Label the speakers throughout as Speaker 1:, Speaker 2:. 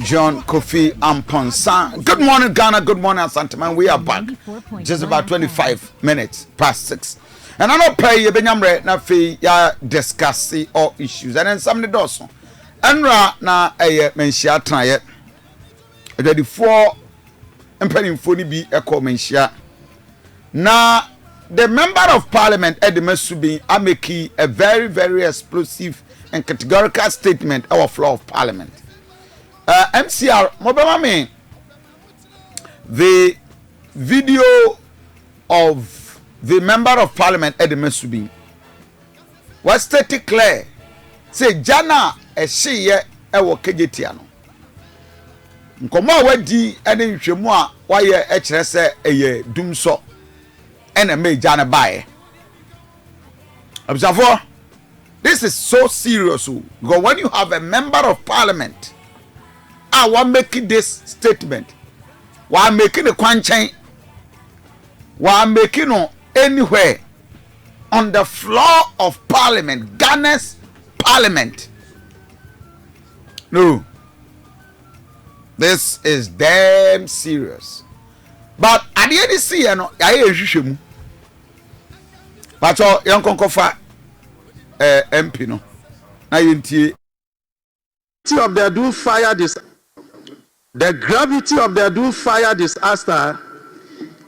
Speaker 1: John Kofi Amponsa. Good morning, Ghana. Good morning, Asante. Man, we are back. Just about 25 minutes past 6. And I don't pay you, Benyamre, na fi ya discuss all issues. And then somebody does so. Enra na menshia try the 4 employing phone be a menshia. Na the member of parliament, Adum Subin MP, a very, very explosive and categorical statement our floor of parliament. MCR, Mobama, the video of the member of parliament, Adum Subin, was stated clear. Say, Jana, a she, a wakejetiano. Nkoma wadi, and in Shemua, why a HSA, a dumsor, and a may Jana buy. Observe, this is so serious because when you have a member of parliament, I want making this statement, while making a quanchain, while making no anywhere on the floor of parliament, Ghana's parliament. No, this is damn serious. But at the end of the year, no, I hear but young Kofi MP no. Na yintie
Speaker 2: of the Adum fire the gravity of the Adum fire disaster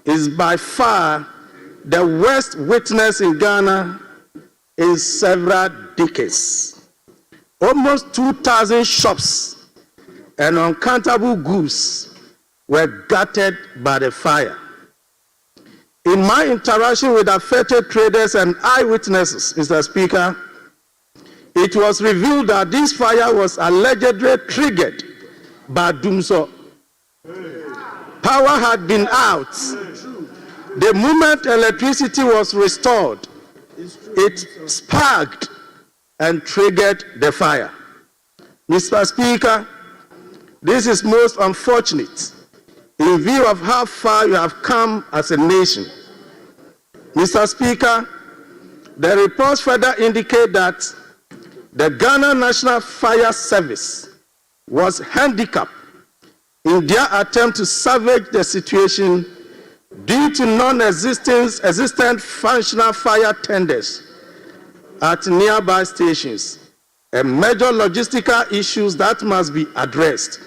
Speaker 2: is by far the worst witnessed in Ghana in several decades. Almost 2,000 shops and uncountable goods were gutted by the fire. In my interaction with affected traders and eyewitnesses, Mr. Speaker, it was revealed that this fire was allegedly triggered by dumsor. Power had been out. The moment electricity was restored, it sparked and triggered the fire. Mr. Speaker, this is most unfortunate in view of how far you have come as a nation. Mr. Speaker, the reports further indicate that the Ghana National Fire Service was handicapped in their attempt to salvage the situation due to non-existent functional fire tenders at nearby stations and major logistical issues that must be addressed.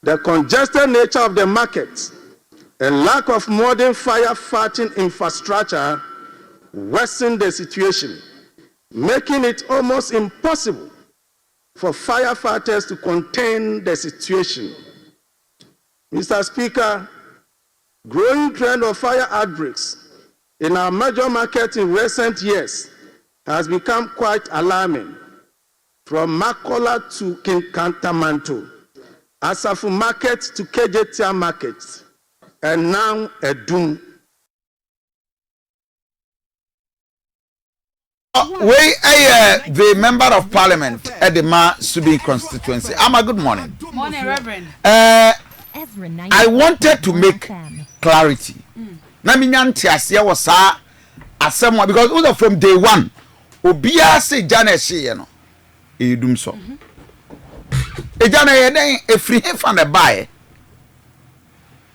Speaker 2: The congested nature of the market and lack of modern firefighting infrastructure worsened the situation, making it almost impossible for firefighters to contain the situation. Mr. Speaker, growing trend of fire outbreaks in our major market in recent years has become quite alarming. From Makola to Kinkantamanto, Asafu Market to Kejetia Market, and now Adum.
Speaker 1: The member of parliament, Adum Subin constituency. Ama, good morning.
Speaker 3: Morning, Reverend.
Speaker 1: I wanted to make clarity. Na minyanti asia was asema because also from day one, Obia say Jana she no, dumsor. Jana yeden efri fan the buy.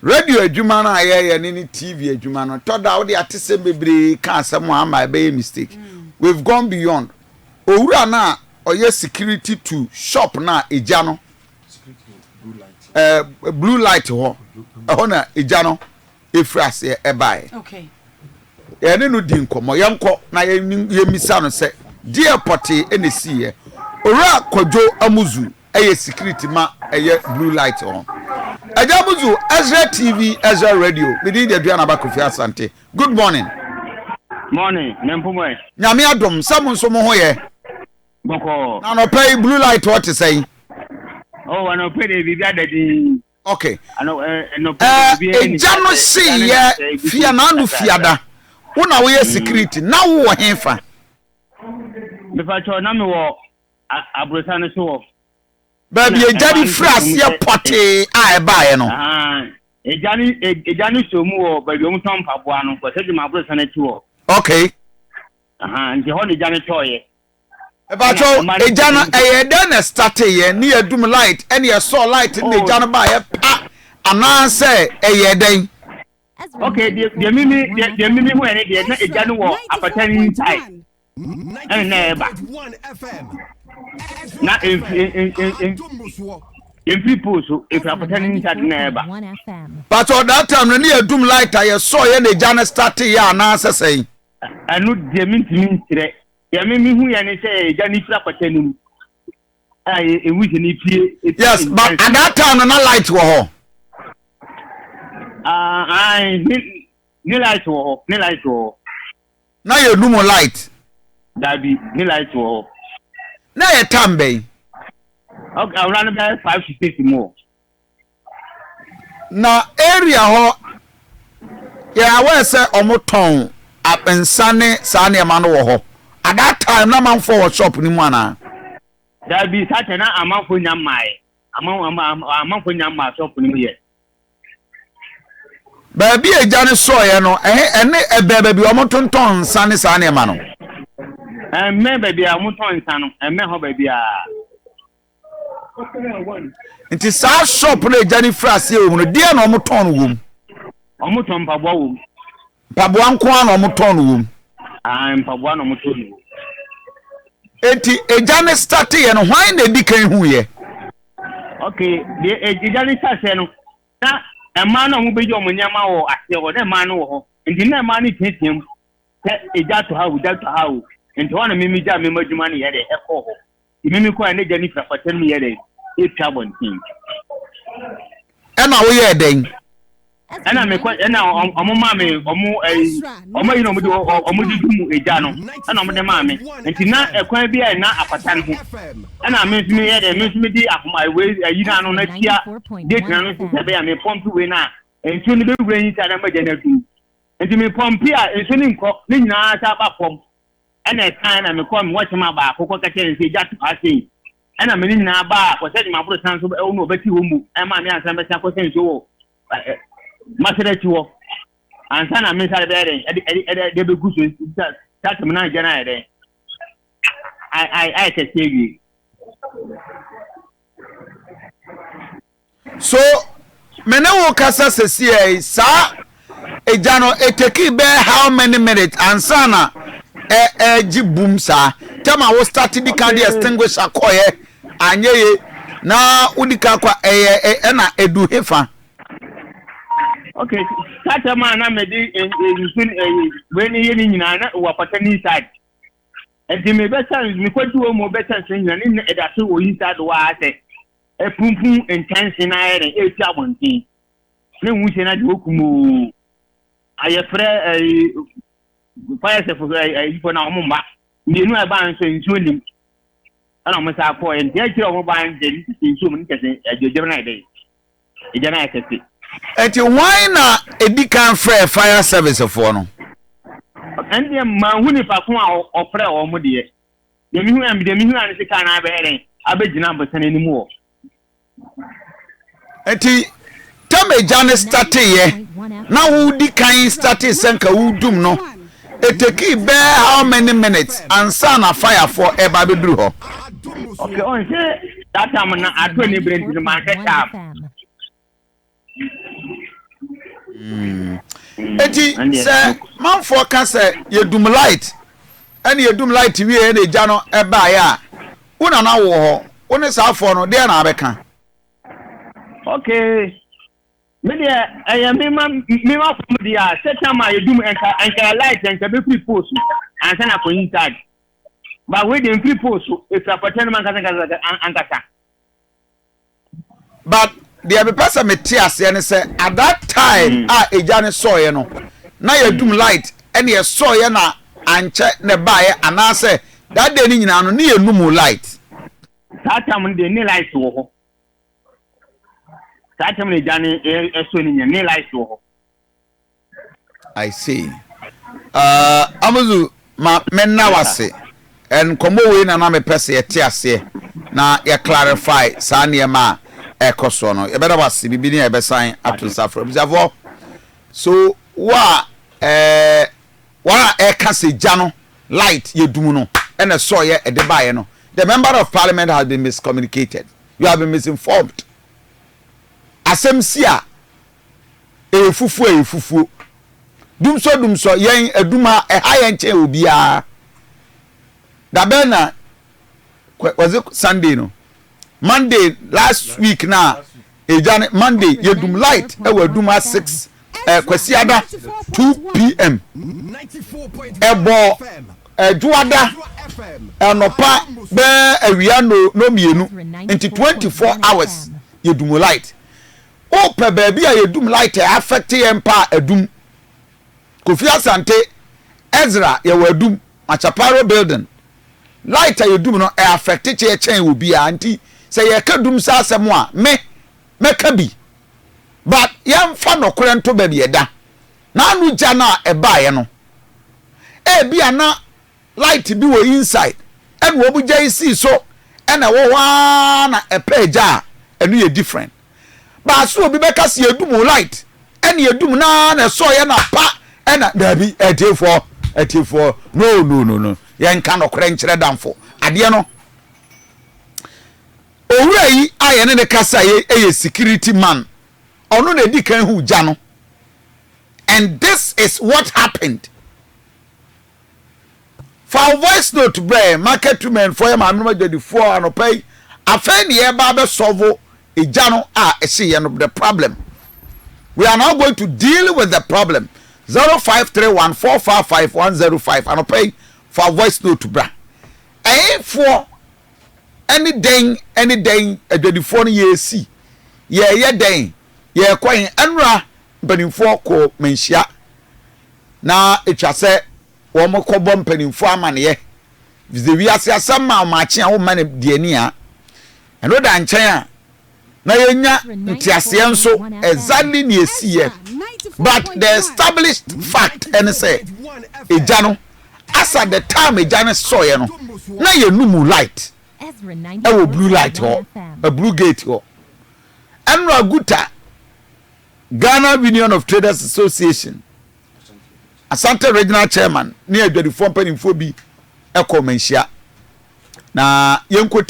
Speaker 1: Radio adwuma na aye ni TV adwuma no toda wo de atese bebre kan asemo ama be mistake. We've gone beyond. Owura na oye security to shop na eja no. Blue light ho. Na eja no efrase e buy.
Speaker 3: Okay.
Speaker 1: Ene no di nkomo yenko na ye misa no se die poti enesi ye. Owura kwadwo amuzu eye security ma eye blue light ho. Ajabuzu EZRA TV, EZRA Radio. We need the Adum Kofi Asante. Good morning.
Speaker 4: Morning, Nempumwe.
Speaker 1: Nyame adom, samun so mo hoye.
Speaker 4: Boko.
Speaker 1: Na no pay blue light what to say?
Speaker 4: Oh, I no pay the bibia daddy.
Speaker 1: Okay.
Speaker 4: I no pay the bibia.
Speaker 1: Jano see ye fia na anu fiada. Una we security. Na wo henfa.
Speaker 4: Me fa cho na me wo abrosane so wo.
Speaker 1: Baby ejani frase pote a e ba ye no.
Speaker 4: Ejani so mu wo baby o mton paboa no ko se di ma abrosane ti wo.
Speaker 1: Okay.
Speaker 4: Nje ho ne jani toye.
Speaker 1: Ebacho ejana eyede na start ye ne yedum light ene ye saw light ne ejana ba ye pa ananse eyeden.
Speaker 4: Okay, the mimi who any the na ejana wo apatani inside. And never. Na in people so if apatani inside never.
Speaker 1: But that time ne yedum light ye saw ye ne ejana start ye ananse say.
Speaker 4: Anu de minti tire. Ya mimi hu ya ne say ejana ifra apatani. E wish ni pie.
Speaker 1: Yes, but at that time no light wo ho.
Speaker 4: Ni light wo.
Speaker 1: Na ye dum light.
Speaker 4: Dabi ni light wo.
Speaker 1: Na ye tambe.
Speaker 4: Okay, around about 5 to 6 more.
Speaker 1: Na area ho ya we say omoton apensane sa na ma no wo ho. At that time na man for shop ni mu ana.
Speaker 4: Dabi satana amanfo nyamai. Amanfo nyamai shop ni mu ye.
Speaker 1: Baby ejane so ye no ene ebebe bi omotonton sane sa na ma no.
Speaker 4: Me baby amoton sano, me ho baby a.
Speaker 1: Nti sa shop na ejane frase e wo no de na omoton wo.
Speaker 4: Omoton pabo wo.
Speaker 1: Pabo anko na omoton wo.
Speaker 4: Pabo na omoton wo.
Speaker 1: Enti ejane start ye no hwan na di kan hu ye.
Speaker 4: Okay, the ejane start no. Na ema na mo beji omonyama wo ase wo na ema no wo ho. Nti na ema ni tietiem. Eja to how. Nti wana mimi ja mema djuma ne yede ekọ ho. Mimi ko na jani fra faten mi yede e twa bontin.
Speaker 1: Ena wo ye den.
Speaker 4: Ena me ko ena omoma me omo yi no mo di dum eja no. Ena omo de ma me. Nti na ekwan bi na apatan ho. Ena me nsimi yede me nsimi di afuma we yi na no na tia. Date na no se be ya me pomp we na. Nti ni be wura yin ta na ma jana tu. Nti me pompi a nso ni nko ni nyina ta ba pom. Ena kan na me kom watch ma ba akoko ka chen se ja to ase. Ena me ni nyina ba ko se ma bro san so e wo no beti wo mu. E ma me ansan be san ko sen so wo. Masere ti wo. Ansan na me sare be de be guso ta me na jana ede. I can say you.
Speaker 1: So mena wo kasa sesi sa ejano eteki be how many minutes ansana jibum sa tama wo start di kan dey extinguish akoye anyeye na udika kwa na edu hefa.
Speaker 4: Okay, start man na me di when you nyina na wa patani side. Enti me better me kwatu mo better sen nyina ni edase wo inside wa ase. Pumpum intense na ere e ti abontin. Ne nwuche na di okumu aye frɛ fire se for ifo na omo mba ndenu e ba nso nsuo nim ana mo sa akọ en dia kire omo ba nje nsuo mun kese ajeje na ide ije na kese
Speaker 1: eti why na edikan frɛ fire service for no
Speaker 4: ande ma huni fa ko a ofrɛ omo de ye mi hu am de mi hu an se ka na abere abegina bosane ni mu wo
Speaker 1: eti tamejane start ye na wo di kan start senka wudum no eteki be how many minutes ansa na fire for eba beduru ho.
Speaker 4: Okay, on say that time na ato ni brand ni market time.
Speaker 1: Eti se manfo ka se yedum light ene yedum light wi e na eja no eba ya una na wo ho one sa afo no de na abeka.
Speaker 4: Okay, me dey me ma from dia set time I do enka light enka be free post and send up inside. But we dey free post if a pretend man can ankasa.
Speaker 1: But the person me tia say at that time eja ne so ye no na ye dum light and ye so ye na anche ne bae anase that day ni nyina no ne ye num light.
Speaker 4: That time dey ni light wo ho.
Speaker 1: I see. Amuzu ma menna wase en komo we na me pese yete ase na ye clarify sa ne ma ekoso no ye beda wase bibi ne ye besan atunsa from bizavo so wa e ka se ja no light ye dum no and a soya at the buy no the member of parliament has been miscommunicated. You have been misinformed. Asem sia fufu dumso yen aduma ha yen che obia da bena was it Sunday no Monday last week na ejane Monday yedum light e waduma 6 kwasiada 2 p.m. ebo juada enopa be awia no mienu into 24 hours yedum light o pe baby a yedum light affect empa adum Kofi Asante EZRA ye wadum Machaparo building light yedum no affect che obi anti say ye kadum sa asem a me kabi but yam fa no korento ba bi eda na anu ja na e baaye no e bia na light bi wo inside and wo bu jai see so and wo wa na e page enu ye different ba so obi be ka se edum light and edum na so ye na pa and da bi etifo no ye nka no korenkyere damfo ade no owura yi aye ne kasa ye security man onu na di kan hu ja no and this is what happened. For voice note bre market women for ma no ma for anopai afeni e ba be solve eja no a ehye no the problem. We are now going to deal with the problem. 0531455105 anopai for voice note bra for any day adwadifor no ye si ye den ye kwan enra mpanimfo ko menhia na etwa se wo mokobọ mpanimfo amane vize wiase asama maachi a wo mane de ani a eno da nchen a na yenya ntiase enso exactly ne esiye but the established fact and say eja no as at the time eja no so ye no na ye numu light e wo blue light ho a blue gate ho enra guta Ghana Union of Traders Association Asante regional chairman ni adwadifo mpanimfo bi e ko menhia na yenko